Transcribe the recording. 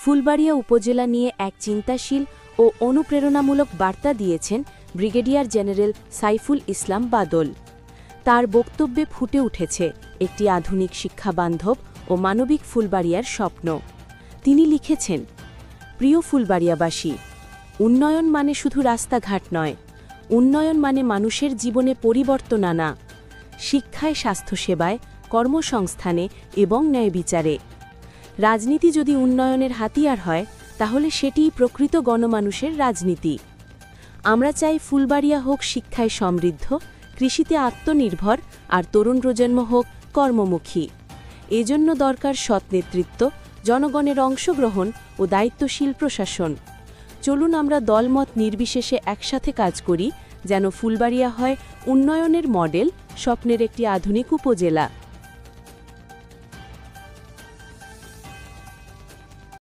ফুলবাড়িয়া উপজেলা নিয়ে এক চিন্তাশীল ও অনুপ্রেরণামূলক বার্তা দিয়েছেন ব্রিগেডিয়ার জেনারেল সাইফুল ইসলাম বাদল। তার বক্তব্যে ফুটে উঠেছে একটি আধুনিক শিক্ষাবান্ধব ও মানবিক ফুলবাড়িয়ার স্বপ্ন। তিনি লিখেছেন, প্রিয় ফুলবাড়িয়াবাসী, উন্নয়ন মানে শুধু রাস্তাঘাট নয়, উন্নয়ন মানে মানুষের জীবনে পরিবর্তন আনা, শিক্ষায়, স্বাস্থ্যসেবায়, কর্মসংস্থানে এবং ন্যায় বিচারে। রাজনীতি যদি উন্নয়নের হাতিয়ার হয়, তাহলে সেটিই প্রকৃত গণমানুষের রাজনীতি। আমরা চাই ফুলবাড়িয়া হোক শিক্ষায় সমৃদ্ধ, কৃষিতে আত্মনির্ভর আর তরুণ প্রজন্ম হোক কর্মমুখী। এজন্য দরকার সৎ নেতৃত্ব, জনগণের অংশগ্রহণ ও দায়িত্বশীল প্রশাসন। চলুন আমরা দলমত নির্বিশেষে একসাথে কাজ করি, যেন ফুলবাড়িয়া হয় উন্নয়নের মডেল, স্বপ্নের একটি আধুনিক উপজেলা।